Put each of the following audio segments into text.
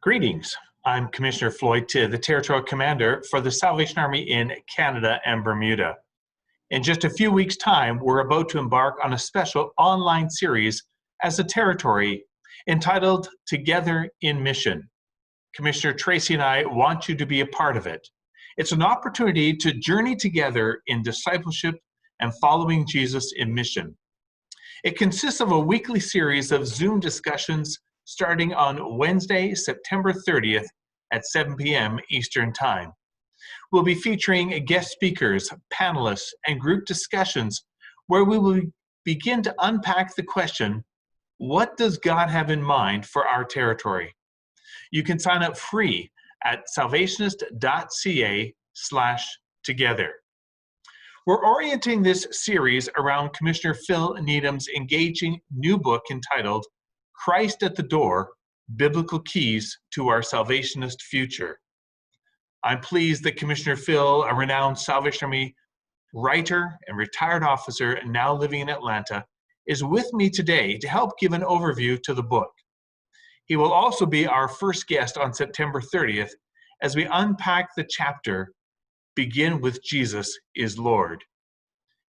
Greetings. I'm Commissioner Floyd Tidd, the Territorial Commander for the Salvation Army in Canada and Bermuda. In just a few weeks' time, we're about to embark on a special online series as a territory entitled Together in Mission. Commissioner Tracy and I want you to be a part of it. It's an opportunity to journey together in discipleship and following Jesus in mission. It consists of a weekly series of Zoom discussions starting on Wednesday, September 30th at 7 p.m. Eastern Time. We'll be featuring guest speakers, panelists, and group discussions where we will begin to unpack the question, what does God have in mind for our territory? You can sign up free at salvationist.ca/together. We're orienting this series around Commissioner Phil Needham's engaging new book entitled Christ at the Door, Biblical Keys to Our Salvationist Future. I'm pleased that Commissioner Phil, a renowned Salvation Army writer and retired officer now living in Atlanta, is with me today to help give an overview to the book. He will also be our first guest on September 30th as we unpack the chapter, Begin with Jesus is Lord.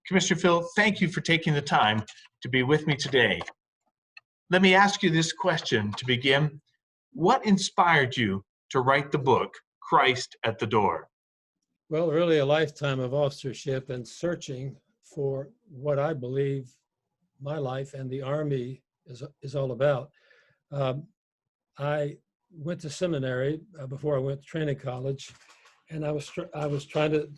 Commissioner Phil, thank you for taking the time to be with me today. Let me ask you this question to begin. What inspired you to write the book, Christ at the Door? Well, really a lifetime of officership and searching for what I believe my life and the Army is all about. I went to seminary before I went to training college, and I was trying to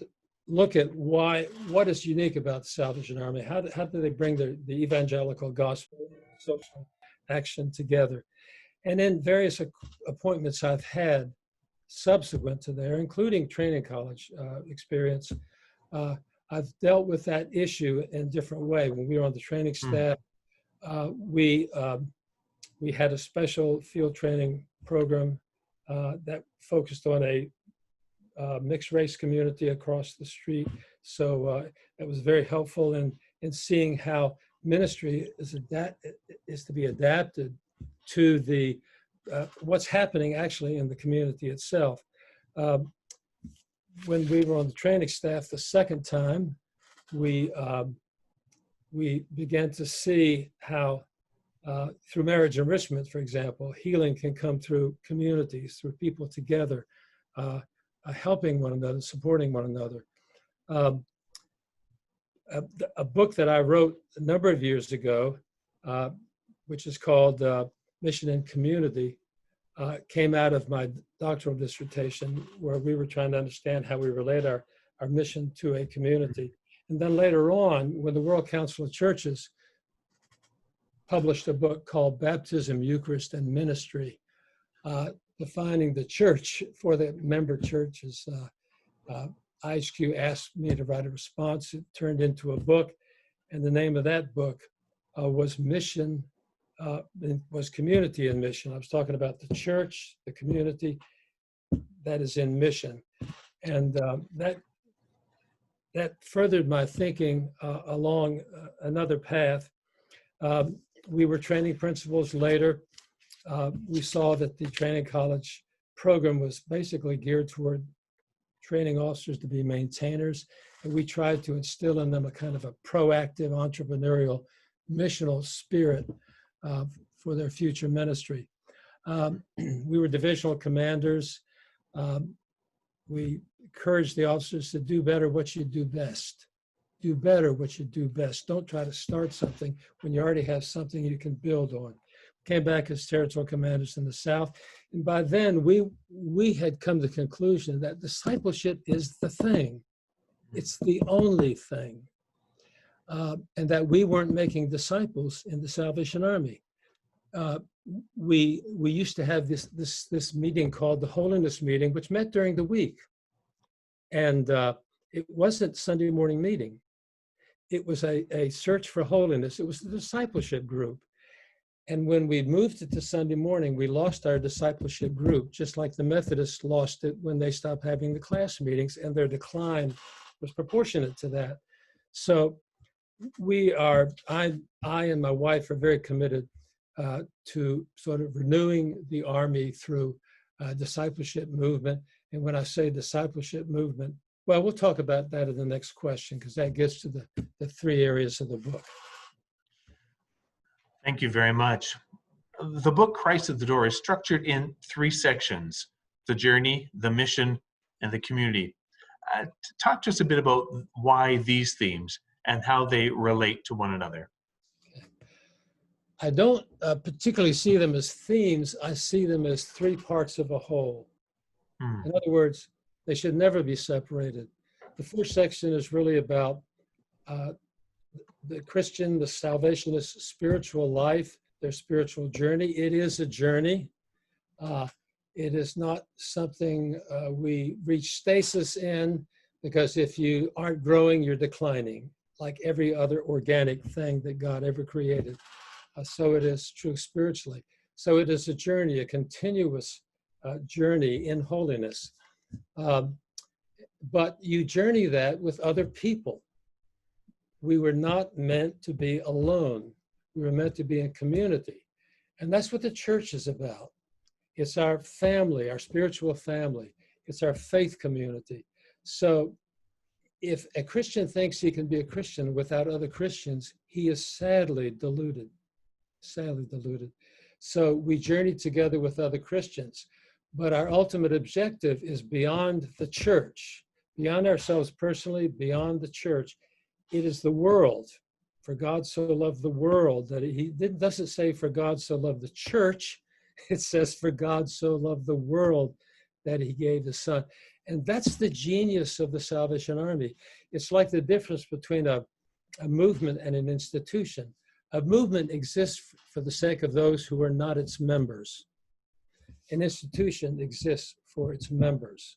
look at what is unique about the Salvation Army. How do they bring the evangelical gospel, social action together? And in various appointments I've had subsequent to there, including training college experience, I've dealt with that issue in a different way. When we were on the training staff, we had a special field training program that focused on a mixed race community across the street. So it was very helpful in seeing how ministry is to be adapted to the what's happening actually in the community itself. When we were on the training staff the second time, we began to see how through marriage enrichment, for example, healing can come through communities, through people together, helping one another, supporting one another. A book that I wrote a number of years ago, which is called Mission and Community, came out of my doctoral dissertation, where we were trying to understand how we relate our mission to a community. And then later on, when the World Council of Churches published a book called Baptism, Eucharist, and Ministry, defining the church for the member churches, IHQ asked me to write a response. It turned into a book, and the name of that book was Mission, was Community in Mission. I was talking about the church, the community that is in mission. And that furthered my thinking along another path. We were training principals later. We saw that the training college program was basically geared toward training officers to be maintainers, and we tried to instill in them a kind of a proactive, entrepreneurial, missional spirit for their future ministry. We were divisional commanders. We encouraged the officers to do better what you do best. Do better what you do best. Don't try to start something when you already have something you can build on. Came back as territorial commanders in the South, and by then we had come to the conclusion that discipleship is the thing. It's the only thing, and that we weren't making disciples in the Salvation Army. We used to have this meeting called the Holiness Meeting, which met during the week, and it wasn't Sunday morning meeting. It was a search for holiness. It was the discipleship group. And when we moved it to Sunday morning, we lost our discipleship group, just like the Methodists lost it when they stopped having the class meetings, and their decline was proportionate to that. So I and my wife are very committed to sort of renewing the Army through discipleship movement. And when I say discipleship movement, well, we'll talk about that in the next question, because that gets to the three areas of the book. Thank you very much. The book Christ at the Door is structured in three sections: the journey, the mission, and the community. Talk to us a bit about why these themes and how they relate to one another. I don't particularly see them as themes. I see them as three parts of a whole. In other words, they should never be separated. The first section is really about the Christian, the Salvationist spiritual life, their spiritual journey. It is a journey. It is not something we reach stasis in, because if you aren't growing, you're declining, like every other organic thing that God ever created. So it is true spiritually. So it is a journey, a continuous journey in holiness. But you journey that with other people. We were not meant to be alone. We were meant to be in community. And that's what the church is about. It's our family, our spiritual family. It's our faith community. So if a Christian thinks he can be a Christian without other Christians, he is sadly deluded. Sadly deluded. So we journey together with other Christians, but our ultimate objective is beyond the church, beyond ourselves personally, beyond the church. It is the world. For God so loved the world that he doesn't say for God so loved the church. It says for God so loved the world that he gave the Son. And that's the genius of the Salvation Army. It's like the difference between a movement and an institution. A movement exists for the sake of those who are not its members. An institution exists for its members.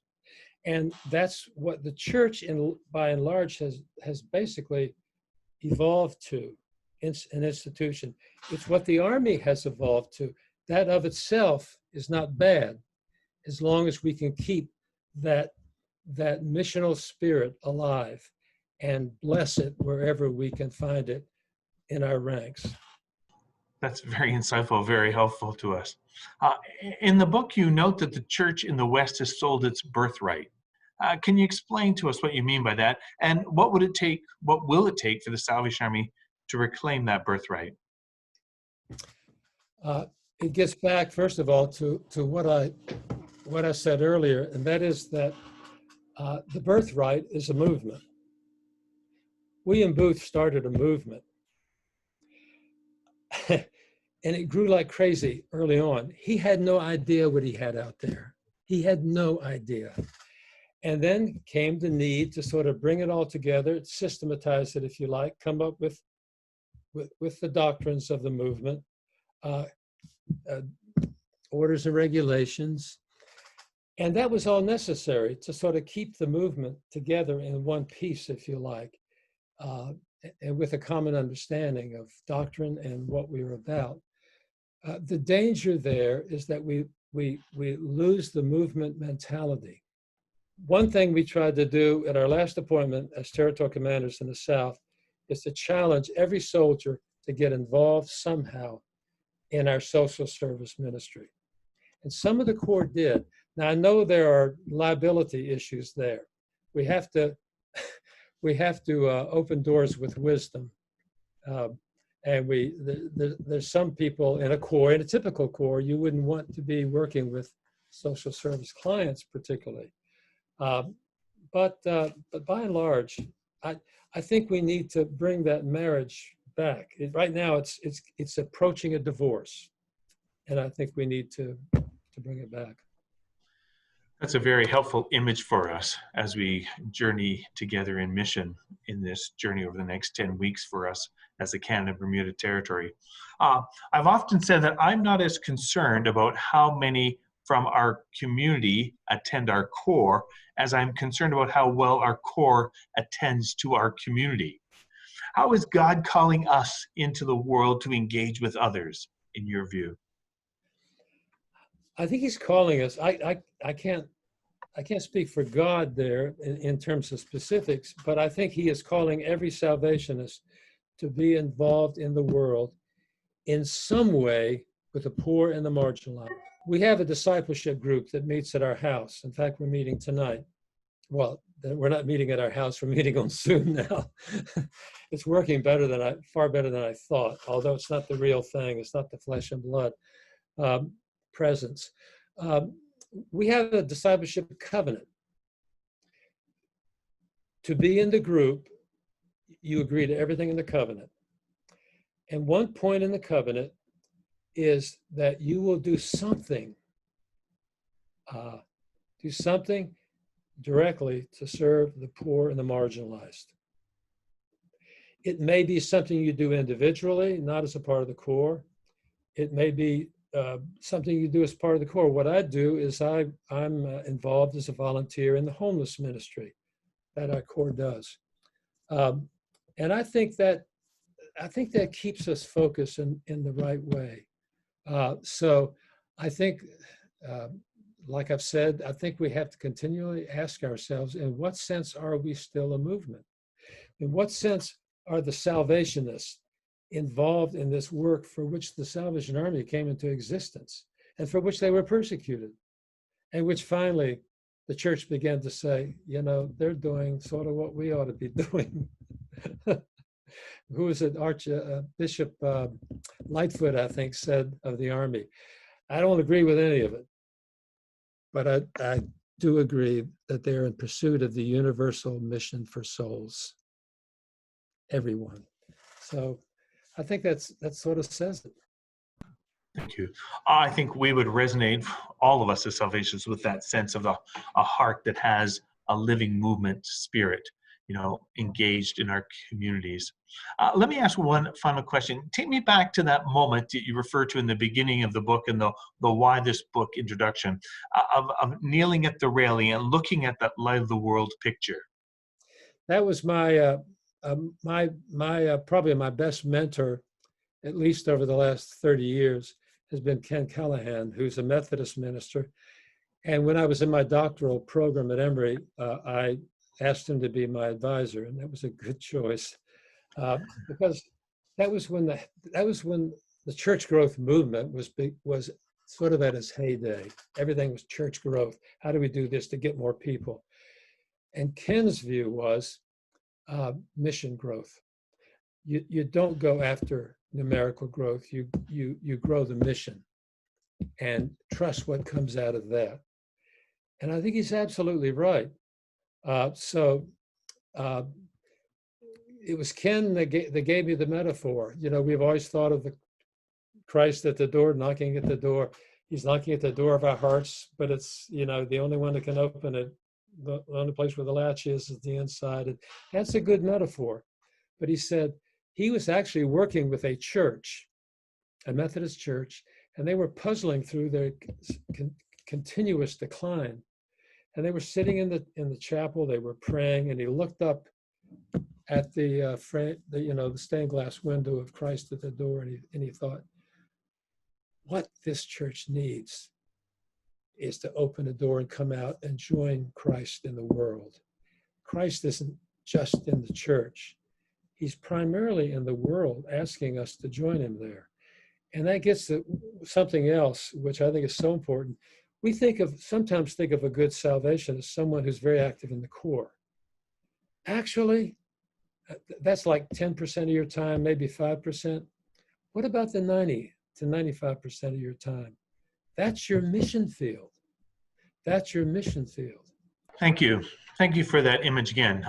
And that's what the church, by and large, has basically evolved to, an institution. It's what the Army has evolved to. That of itself is not bad, as long as we can keep that missional spirit alive and bless it wherever we can find it in our ranks. That's very insightful, very helpful to us. In the book, you note that the church in the West has sold its birthright. Can you explain to us what you mean by that? And what will it take for the Salvation Army to reclaim that birthright? It gets back, first of all, to what I said earlier, and that is that the birthright is a movement. William Booth started a movement. And it grew like crazy early on. He had no idea what he had out there. He had no idea. And then came the need to sort of bring it all together, systematize it, if you like, come up with the doctrines of the movement, orders and regulations. And that was all necessary to sort of keep the movement together in one piece, if you like, and with a common understanding of doctrine and what we were about. The danger there is that we lose the movement mentality. One thing we tried to do at our last appointment as territorial commanders in the South is to challenge every soldier to get involved somehow in our social service ministry. And some of the Corps did. Now, I know there are liability issues there. We have to open doors with wisdom. And there's some people in a Corps, in a typical Corps, you wouldn't want to be working with social service clients particularly. But by and large, I think we need to bring that marriage back. Right now, it's approaching a divorce, and I think we need to bring it back. That's a very helpful image for us as we journey together in mission in this journey over the next 10 weeks for us as the Canada and Bermuda Territory. I've often said that I'm not as concerned about how many from our community attend our Corps as I'm concerned about how well our Corps attends to our community. How is God calling us into the world to engage with others, in your view? I think he's calling us. I can't speak for God there in terms of specifics, but I think he is calling every Salvationist to be involved in the world in some way with the poor and the marginalized. We have a discipleship group that meets at our house. In fact, we're meeting tonight. Well, we're not meeting at our house. We're meeting on Zoom now. It's working far better than I thought, although it's not the real thing. It's not the flesh and blood presence. We have a discipleship covenant. To be in the group, you agree to everything in the covenant. And one point in the covenant is that you will do something directly to serve the poor and the marginalized. It may be something you do individually, not as a part of the core. It may be something you do as part of the core. What I do is I'm involved as a volunteer in the homeless ministry that our core does. And I think that keeps us focused in the right way. So I think, like I've said, I think we have to continually ask ourselves, in what sense are we still a movement? In what sense are the Salvationists involved in this work for which the Salvation Army came into existence and for which they were persecuted, and which finally the church began to say, you know, they're doing sort of what we ought to be doing. Who was it? Bishop Lightfoot, I think, said of the Army. I don't agree with any of it, but I do agree that they're in pursuit of the universal mission for souls, everyone. So I think that sort of says it. Thank you. I think we would resonate, all of us as Salvationists, with that sense of a heart that has a living movement spirit, you know, engaged in our communities. Let me ask one final question. Take me back to that moment that you referred to in the beginning of the book and the why this book introduction, of kneeling at the railing and looking at that light of the world picture. That was my probably my best mentor, at least over the last 30 years, has been Ken Callahan, who's a Methodist minister. And when I was in my doctoral program at Emory, I asked him to be my advisor, and that was a good choice, because that was when the church growth movement was sort of at its heyday. Everything was church growth. How do we do this to get more people? And Ken's view was mission growth. You don't go after numerical growth. You grow the mission and trust what comes out of that. And I think he's absolutely right. So it was Ken that gave me the metaphor. You know, we've always thought of the Christ at the door, knocking at the door. He's knocking at the door of our hearts, but it's, you know, the only one that can open it, the only place where the latch is the inside. And that's a good metaphor. But he said he was actually working with a church, a Methodist church, and they were puzzling through their continuous decline. And they were sitting in the chapel, they were praying, and he looked up at the stained glass window of Christ at the door, and he thought, what this church needs is to open a door and come out and join Christ in the world. Christ isn't just in the church. He's primarily in the world, asking us to join him there. And that gets to something else, which I think is so important. We sometimes think of a good salvation as someone who's very active in the core. Actually, that's like 10% of your time, maybe 5%. What about the 90 to 95% of your time? That's your mission field. That's your mission field. Thank you. Thank you for that image again.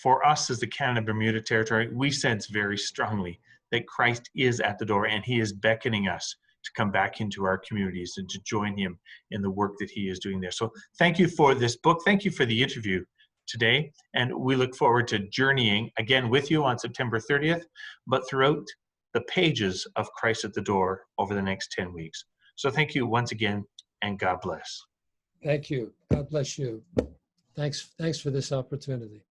For us as the Canada and Bermuda Territory, we sense very strongly that Christ is at the door and he is beckoning us to come back into our communities and to join him in the work that he is doing there. So thank you for this book. Thank you for the interview today. And we look forward to journeying again with you on September 30th, but throughout the pages of Christ at the Door over the next 10 weeks. So thank you once again, and God bless. Thank you. God bless you. Thanks for this opportunity.